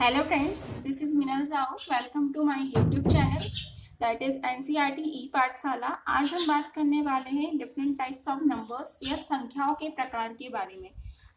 Hello friends, this is Minal Zhao. Welcome to my YouTube channel that is NCERT E-पाठशाला। आज हम बात करने वाले हैं डिफरेंट टाइप्स ऑफ नंबर्स या संख्याओं के प्रकार के बारे में।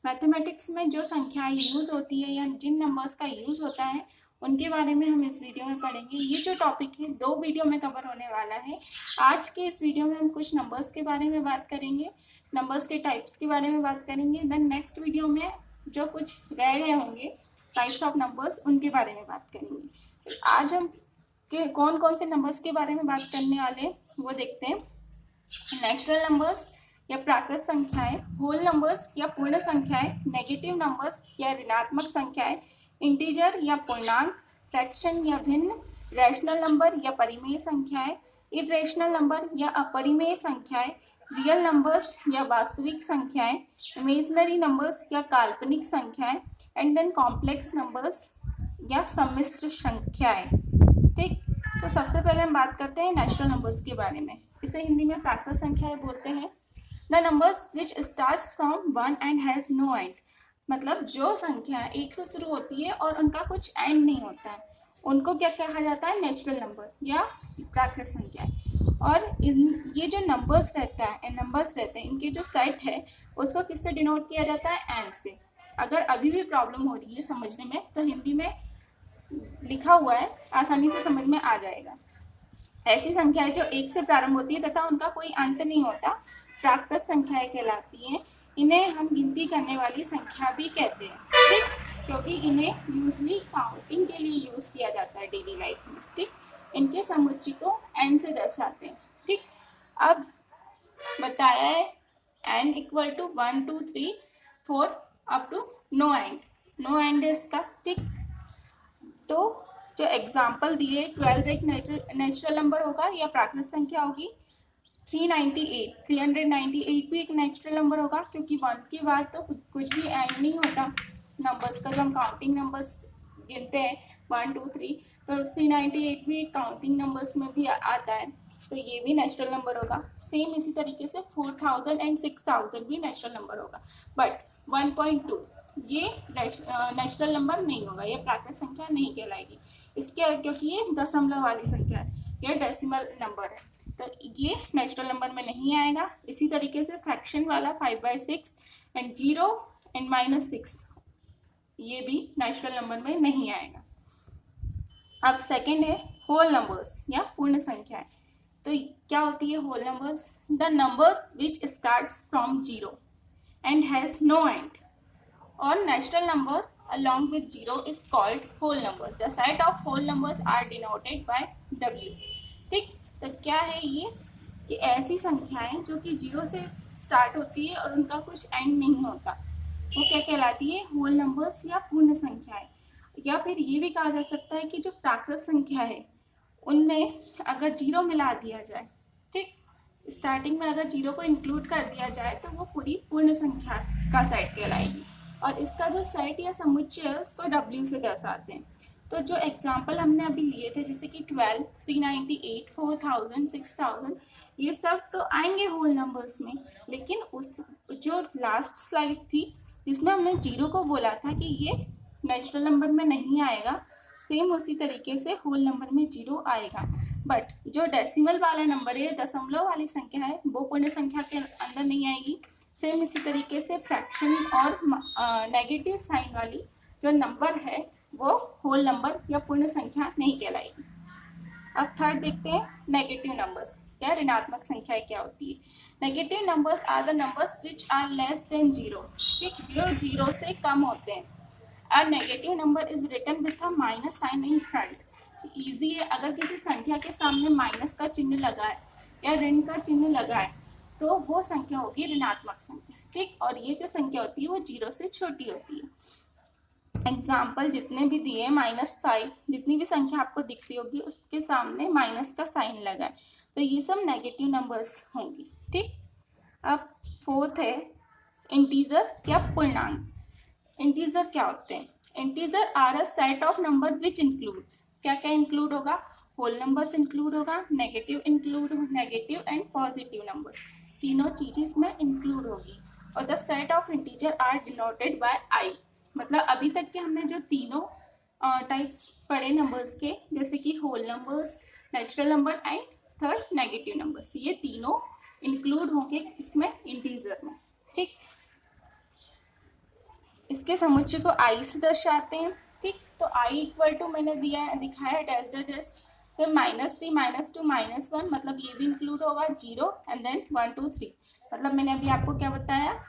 मैथमेटिक्स में जो संख्याएं यूज़ होती है या जिन नंबर्स का यूज़ होता है उनके बारे में हम इस वीडियो में पढ़ेंगे। ये जो टॉपिक है 2 वीडियो में कवर होने वाला है। आज के इस वीडियो में हम कुछ नंबर्स के बारे में बात करेंगे, नंबर्स के टाइप्स के बारे में बात करेंगे। देन नेक्स्ट वीडियो में जो कुछ रह गए होंगे टाइप्स ऑफ नंबर्स उनके बारे में बात करेंगे। आज हम कौन कौन से नंबर्स के बारे में बात करने वाले वो देखते हैं। नेचुरल नंबर्स या प्राकृत संख्याएं, होल नंबर्स या पूर्ण संख्याएं, नेगेटिव नंबर्स या ऋणात्मक संख्याएं, इंटीजर या पूर्णांक, फ्रैक्शन या भिन्न, रैशनल नंबर या परिमेय संख्याएं, इरेशनल नंबर या अपरिमेय संख्याएं, रियल नंबर्स या वास्तविक संख्याएं, इमेजिनरी नंबर्स या काल्पनिक संख्याएं, एंड देन कॉम्प्लेक्स नंबर्स या सम्मिश्र संख्याएं। ठीक, तो सबसे पहले हम बात करते हैं नेचुरल नंबर्स के बारे में। इसे हिंदी में प्राकृत संख्याएं बोलते हैं। The numbers which starts from 1 and has no end, मतलब जो संख्या 1 से शुरू होती है और उनका कुछ एंड नहीं होता है, उनको क्या कहा जाता है? नेचुरल नंबर या प्राकृत संख्याएं। और ये जो नंबर्स रहता है, नंबर्स रहते हैं, इनके जो सेट है उसको किससे डिनोट किया जाता है? एंड से। अगर अभी भी प्रॉब्लम हो रही है समझने में तो हिंदी में लिखा हुआ है, आसानी से समझ में आ जाएगा। ऐसी संख्याएं जो 1 से प्रारंभ होती है तथा उनका कोई अंत नहीं होता प्राकृत संख्याएं कहलाती हैं। इन्हें हम गिनती करने वाली संख्या भी कहते हैं। ठीक, क्योंकि इन्हें यूजली काउंटिंग के लिए यूज किया जाता है डेली लाइफ में। ठीक, इनके समुच्चय को एन से दर्शाते हैं। ठीक, अब बताया है n equal to 1 2 3 4 up to no end, no end है इसका। ठीक, तो जो एग्जाम्पल दिए 12 एक नेचुरल नंबर होगा या प्राकृत संख्या होगी। 398 भी एक नेचुरल नंबर होगा, क्योंकि 1 के बाद तो कुछ भी एंड नहीं होता नंबर्स का। जो हम काउंटिंग नंबर्स गिनते हैं 1 2 3, तो 398 भी काउंटिंग नंबर्स में भी आता है, तो ये भी नेचुरल नंबर होगा। सेम इसी तरीके से 4000 एंड 6000 भी नेचुरल नंबर होगा। बट 1.2 ये नेचुरल नंबर नहीं होगा, ये प्राकृत संख्या नहीं कहलाएगी इसके, क्योंकि ये दशमलव वाली संख्या है, ये डेसिमल नंबर है, तो ये नेचुरल नंबर में नहीं आएगा। इसी तरीके से फ्रैक्शन वाला 5/6 एंड 0 एंड -6 ये भी नेचुरल नंबर में नहीं आएगा। अब सेकंड है होल नंबर्स या पूर्ण संख्याएं। तो क्या होती है whole numbers? The numbers which starts from 0 and has no end or natural number along with 0 is called whole numbers. The set of whole numbers are denoted by W. ठीक, तो क्या है ये कि ऐसी संख्याएं जो कि 0 से स्टार्ट होती है और उनका कुछ एंड नहीं होता, वो क्या कहलाती है? होल नंबर्स या पूर्ण संख्याएं। या फिर ये भी कहा जा सकता है कि जो प्राकृत संख्या है उनमें अगर 0 मिला दिया जाए, ठीक, स्टार्टिंग में अगर 0 को इंक्लूड कर दिया जाए तो वो पूरी पूर्ण संख्या का सेट कहलाएगी। और इसका जो सेट या समुच्चय है उसको W से दर्शाते हैं। तो जो एग्जाम्पल हमने अभी लिए थे जैसे कि 12, 398, 4000, 6000, ये सब तो आएंगे होल नंबर्स में, लेकिन उस जो लास्ट स्लाइड थी जिसमें हमने 0 को बोला था कि ये नेचुरल नंबर में नहीं आएगा, सेम उसी तरीके से होल नंबर में 0 आएगा। बट जो डेसिमल वाला नंबर है, दशमलव वाली संख्या है, वो पूर्ण संख्या के अंदर नहीं आएगी। सेम इसी तरीके से फ्रैक्शन और नेगेटिव साइन वाली जो नंबर है वो होल नंबर या पूर्ण संख्या नहीं कहलाएगी। अब थर्ड देखते हैं नेगेटिव नंबर्स या ऋणात्मक संख्या क्या होती है। Negative numbers are the numbers which are less than 0, ठीक, जो 0 से कम होते हैं। A negative number is written with a minus sign in front. Easy है, अगर किसी संख्या के सामने माइनस का चिन्ह लगा है या ऋण का चिन्ह लगा है तो वो संख्या होगी ऋणात्मक संख्या। ठीक, और ये जो संख्या होती है वो 0 से छोटी होती है। एग्जाम्पल जितने भी दिए, -5, जितनी भी संख्या आपको दिख रही होगी उसके सामने माइनस का साइन लगा है, तो ये सब नेगेटिव नंबर्स होंगी। ठीक, अब फोर्थ है इंटीजर या पूर्णांक। इंटीजर क्या होते हैं? Integer are a set of number which includes, क्या क्या इंक्लूड होगा? होल नंबर्स इंक्लूड होगा, नेगेटिव एंड पॉजिटिव नंबर्स, तीनों चीजें इसमें इंक्लूड होगी। और the set of integer are denoted by I, मतलब अभी तक के हमने जो तीनों टाइप्स पढ़े नंबर्स के, जैसे कि whole numbers, natural number and third negative numbers. ये तीनों इंक्लूड होंगे इसमें इंटीजर में। ठीक, इसके समुच्चय को आई से दर्शाते हैं। ठीक, तो आई इक्वल टू मैंने दिखाया डैश डैश, फिर -3 -2 -1, मतलब ये भी इंक्लूड होगा, 0 एंड देन 1 2 3, मतलब मैंने अभी आपको क्या बताया,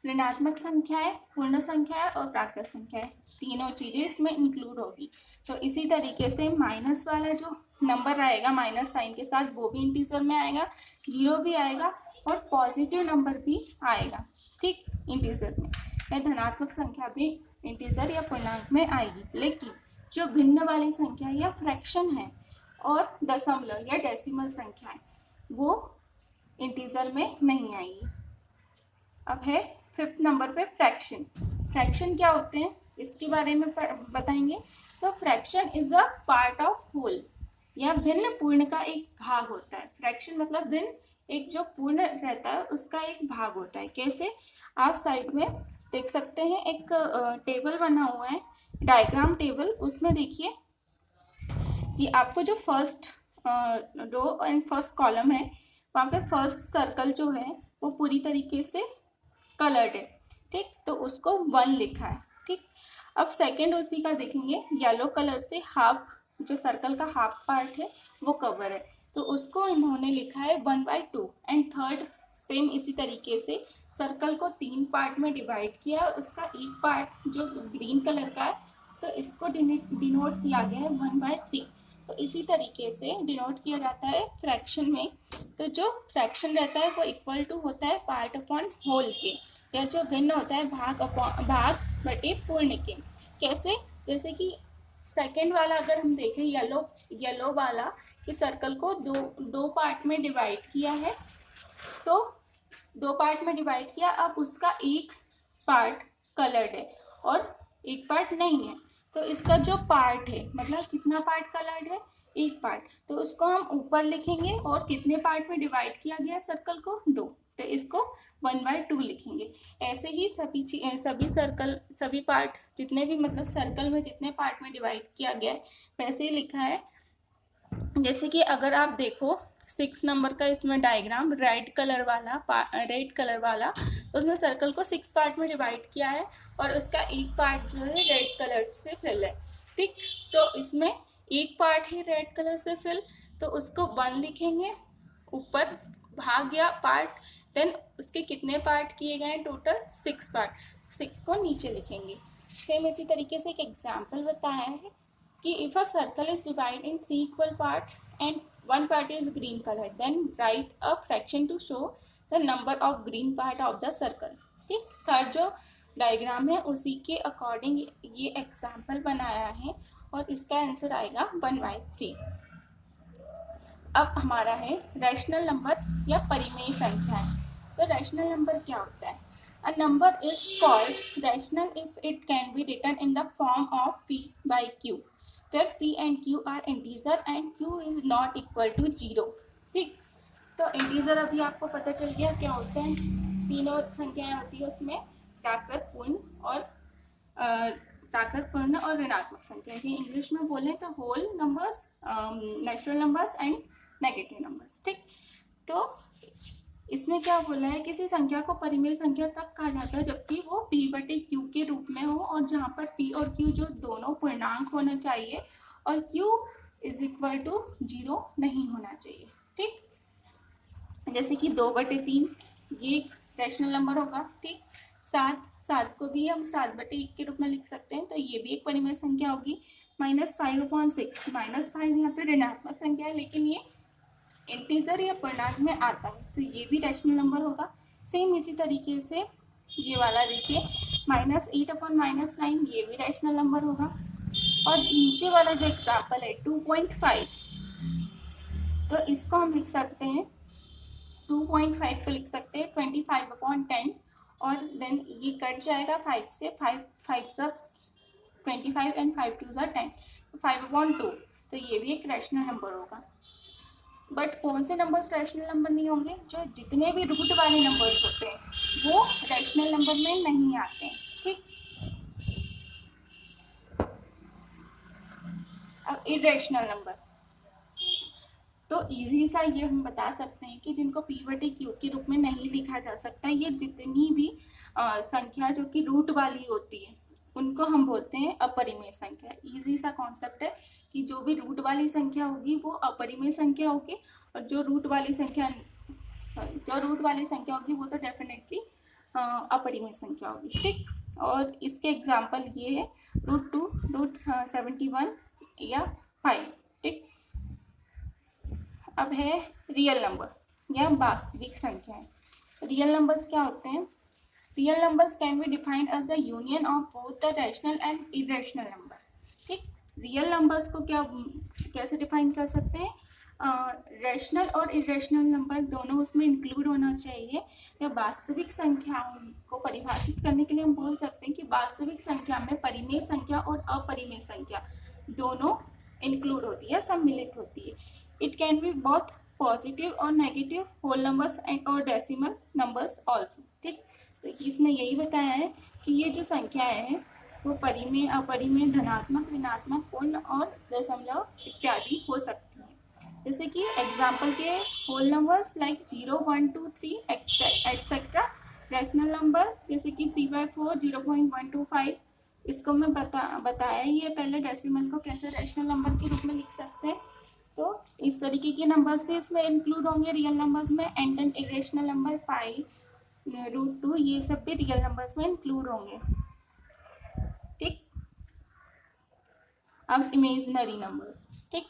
ऋणात्मक संख्याएं, पूर्ण संख्याएं और प्राकृत संख्याएं, तीनों चीजें इसमें इंक्लूड होगी। तो इसी तरीके से माइनस वाला जो नंबर आएगा माइनस साइन के साथ, वो भी इंटीजर में आएगा, 0 भी आएगा और पॉजिटिव नंबर भी आएगा। ठीक, इंटीजर में या धनात्मक संख्या भी इंटीजर या पूर्णांक में आएगी, लेकिन जो भिन्न वाली संख्या या फ्रैक्शन है और दशमलव या डेसिमल संख्याएं, वो इंटीजर में नहीं आएगी। अब है 5th नंबर पे फ्रैक्शन। फ्रैक्शन क्या होते हैं इसके बारे में बताएंगे। तो fraction is a part of whole, या भिन्न पूर्ण का एक भाग होता है। फ्रैक्शन मतलब भिन्न, एक जो पूर्ण रहता है उसका एक भाग होता है। कैसे, आप साइड में देख सकते हैं, एक टेबल बना हुआ है, डायग्राम टेबल, उसमें देखिए कि आपको जो first row and first column है, वहाँ पे फर्स्ट सर्कल जो है वो पूरी तरीके से कलर्ड है। ठीक, तो उसको 1 लिखा है। ठीक, अब सेकंड उसी का देखेंगे, येलो कलर से हाफ, जो सर्कल का हाफ पार्ट है वो कवर है, तो उसको इन्होंने लिखा है 1/2। एंड थर्ड सेम इसी तरीके से सर्कल को 3 पार्ट में डिवाइड किया और उसका एक पार्ट जो ग्रीन कलर का है, तो इसको डिनोट किया गया है 1/3। तो इसी तरीके से डिनोट किया जाता है फ्रैक्शन में। तो जो फ्रैक्शन रहता है वो इक्वल टू होता है पार्ट अपॉन होल के, या जो भिन्न होता है भाग बटे पूर्ण के। कैसे, जैसे कि सेकंड वाला अगर हम देखें, येलो वाला कि सर्कल को दो पार्ट में डिवाइड किया है, तो 2 पार्ट में डिवाइड किया, अब उसका एक पार्ट कलर्ड है और एक पार्ट नहीं है, तो इसका जो पार्ट है, मतलब कितना पार्ट कलर्ड है, एक पार्ट, तो उसको हम ऊपर लिखेंगे, और कितने पार्ट में डिवाइड किया गया सर्कल को, 2, तो इसको 1/2 लिखेंगे। ऐसे ही सभी सर्कल, सभी पार्ट जितने भी, मतलब सर्कल में जितने पार्ट में डिवाइड किया गया है वैसे ही लिखा है। जैसे कि अगर आप देखो 6 नंबर का इसमें डायग्राम, रेड कलर वाला, तो उसमें सर्कल को 6 पार्ट में डिवाइड किया है और उसका एक पार्ट जो है रेड कलर से फिल है। ठीक, तो इसमें एक पार्ट है रेड कलर से फिल, तो उसको 1 लिखेंगे, ऊपर भाग या पार्ट, देन उसके कितने पार्ट किए गए हैं, टोटल 6 पार्ट, 6 को नीचे लिखेंगे। सेम इसी तरीके से एक एग्जाम्पल बताया है कि if a circle is divide in 3 equal part and one part is green color, then write a fraction to show the number of green part of the circle। ठीक, थर्ड जो diagram है उसी के according ये example बनाया है और इसका आंसर आएगा 1/3। अब हमारा है रैशनल नंबर या परिमेय संख्याएं। तो रैशनल नंबर क्या होता है? A number is called rational if it can be written in the form of p by q, where p and q are integer and q is not equal to 0। ठीक, तो integer अभी आपको पता चल गया क्या होते हैं। तीनों संख्याएं होती है उसमें, प्राकृत, पूर्ण और ऋणात्मक संख्या। ये इंग्लिश में बोले तो whole numbers, natural numbers and negative numbers. ठीक, तो इसमें क्या बोला है, किसी संख्या को परिमेय संख्या तब कहा जाता है जबकि वो p/q के रूप में हो, और जहाँ पर p और q जो दोनों पूर्णांक होना चाहिए और q इज इक्वल टू 0 नहीं होना चाहिए। ठीक, जैसे कि 2/3 ये रैशनल नंबर होगा। ठीक, 7 को भी हम 7/1 के रूप में लिख सकते हैं, तो ये भी एक परिमेय संख्या होगी। -5/6, -5 यहाँ पे ऋणात्मक संख्या है, लेकिन ये इंटीजर या पूर्णांक में आता है, तो ये भी रैशनल नंबर होगा। सेम इसी तरीके से ये वाला देखिए, -8/-9, ये भी रैशनल नंबर होगा। और नीचे वाला जो एग्जाम्पल है 2.5, तो इसको हम लिख सकते हैं, 2.5 को लिख सकते हैं 25/10, और देन ये कट जाएगा 5 से, 5 25 एंड 5 2 10, 5/2, तो ये भी एक रैशनल नंबर होगा। बट कौन से नंबर्स रैशनल नंबर नहीं होंगे? जो जितने भी रूट वाले नंबर्स होते हैं वो रैशनल नंबर में नहीं आते हैं। ठीक, इरेशनल नंबर। तो इजी सा ये हम बता सकते हैं कि जिनको पी बटे क्यू के रूप में नहीं लिखा जा सकता, ये जितनी भी संख्या जो कि रूट वाली होती है उनको हम बोलते हैं अपरिमेय संख्या। इजी सा कॉन्सेप्ट है कि जो भी रूट वाली संख्या होगी वो अपरिमेय संख्या होगी, और जो रूट वाली संख्या होगी वो तो डेफिनेटली अपरिमेय संख्या होगी। ठीक, और इसके एग्जाम्पल ये है √2, √71 या 5। ठीक, अब है रियल नंबर या वास्तविक संख्याएं। रियल नंबर्स क्या होते हैं? Real numbers can be defined as the union of both the rational and irrational number. ठीक, रियल नंबर्स को कैसे डिफाइन कर सकते हैं? रैशनल और इरेशनल नंबर दोनों उसमें इंक्लूड होना चाहिए। या वास्तविक संख्याओं को परिभाषित करने के लिए हम बोल सकते हैं कि वास्तविक संख्या में परिमेय संख्या और अपरिमेय संख्या दोनों इंक्लूड होती है, सम्मिलित होती है। It can be both positive और नेगेटिव होल नंबर्स एंड और डेसिमल नंबर्स ऑल्सो। ठीक, तो इसमें यही बताया है कि ये जो संख्याएं हैं वो परिमेय, अपरिमेय, धनात्मक, ऋणात्मक, पूर्ण और दशमलव इत्यादि हो सकती हैं। जैसे कि एग्जाम्पल के whole numbers like 0, 1, 2, 3 etcetera. Rational number जैसे कि 3/4, 0.125, इसको मैं बताया ही है पहले डेसिमल को कैसे रैशनल नंबर के रूप में लिख सकते हैं। तो इस तरीके के नंबर्स भी इसमें इंक्लूड होंगे रियल नंबर्स में। एंड एन इरेशनल नंबर पाई, √2, ये सब भी रियल नंबर्स में इंक्लूड होंगे। ठीक, अब इमेजिनरी नंबर्स। ठीक,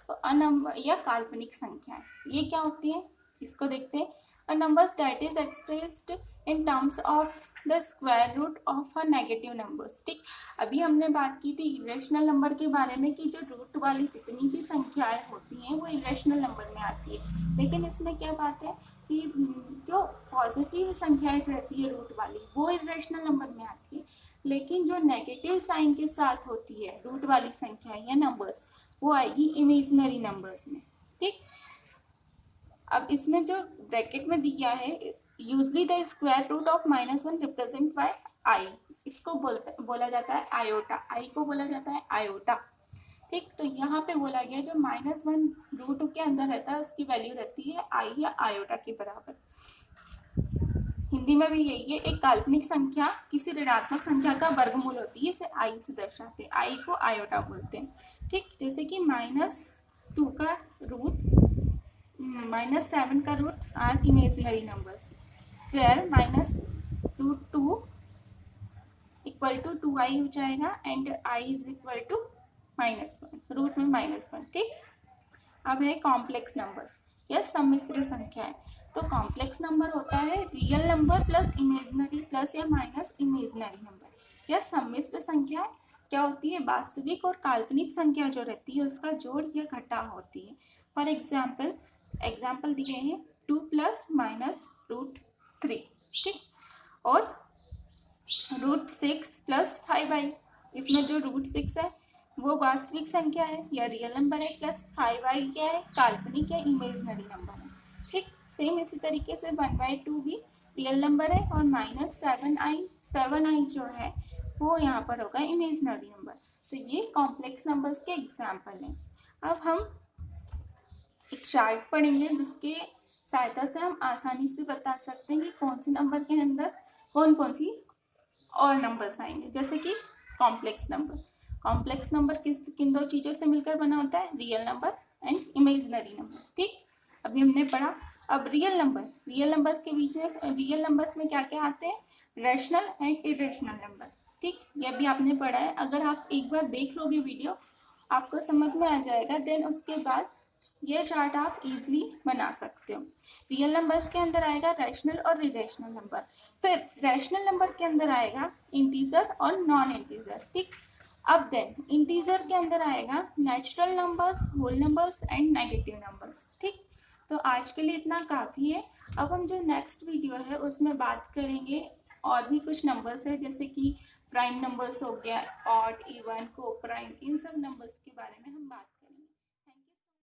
तो अनंबर या काल्पनिक संख्याएं ये क्या होती है, इसको देखते हैं। A numbers that is expressed in terms of the square root of a negative numbers. ठीक, अभी हमने बात की थी इरेशनल नंबर के बारे में कि जो रूट वाली जितनी भी संख्याएं होती हैं वो इरेशनल नंबर में आती है। लेकिन इसमें क्या बात है कि जो पॉजिटिव संख्याएं रहती है रूट वाली वो इरेशनल नंबर में आती है, लेकिन जो नेगेटिव साइन के साथ होती है रूट वाली संख्याएं या नंबर्स वो आएगी इमेजिनरी नंबर्स में। ठीक, अब इसमें जो ब्रैकेट में दिया है usually the square root of -1 represent by I, इसको बोला जाता है आयोटा। आई को बोला जाता है आयोटा। ठीक, तो यहाँ पे बोला गया जो -1 रूट के अंदर रहता है उसकी वैल्यू रहती है आई या आयोटा के बराबर। हिंदी में भी यही है, एक काल्पनिक संख्या किसी ऋणात्मक संख्या का वर्गमूल होती है, इसे आई से दर्शाते हैं, आई को आयोटा बोलते हैं। ठीक, जैसे कि -2 का रूट, -7 का root are imaginary numbers, where -√2 equal to 2i हो जाएगा and i is equal to -1, root में -1। ठीक, अब है कॉम्प्लेक्स नंबर्स या सम्मिश्र संख्याएं। तो कॉम्प्लेक्स नंबर होता है real number plus imaginary plus या माइनस इमेजिनरी नंबर। या सम्मिश्र संख्या क्या होती है? वास्तविक और काल्पनिक संख्या जो रहती है उसका जोड़ या घटाव होती है। फॉर एग्जाम्पल दिए हैं 2 + -√3। ठीक, और √6 + 5i, इसमें जो √6 है वो वास्तविक संख्या है या रियल नंबर है, प्लस 5i क्या है? काल्पनिक या इमेजिनरी नंबर है। ठीक, सेम इसी तरीके से 1/2 भी रियल नंबर है और -7i जो है वो यहाँ पर होगा इमेजिनरी नंबर। तो ये कॉम्प्लेक्स नंबर्स के एग्जाम्पल हैं। अब हम एक चार्ट पढ़ेंगे जिसके सहायता से हम आसानी से बता सकते हैं कि कौन से नंबर के अंदर कौन सी और नंबर्स आएंगे। जैसे कि कॉम्प्लेक्स नंबर किन दो चीज़ों से मिलकर बना होता है? Real number and imaginary number. ठीक, अभी हमने पढ़ा। अब रियल नंबर के बीच में रियल नंबर्स में क्या क्या आते हैं? Rational and irrational number. ठीक, ये भी आपने पढ़ा है। अगर आप एक बार देख लोगे वीडियो आपको समझ में आ जाएगा। देन उसके बाद ये चार्ट आप इजीली बना सकते हो। रियल नंबर्स के अंदर आएगा रैशनल और इरेशनल नंबर। फिर रैशनल नंबर के अंदर आएगा इंटीजर और नॉन इंटीजर। ठीक, अब देन इंटीजर के अंदर आएगा natural numbers, whole numbers and negative numbers. ठीक, तो आज के लिए इतना काफ़ी है। अब हम जो नेक्स्ट वीडियो है उसमें बात करेंगे और भी कुछ नंबर्स है, जैसे कि प्राइम नंबर्स हो गया, ऑड, इवन, को प्राइम, इन सब नंबर्स के बारे में हम बात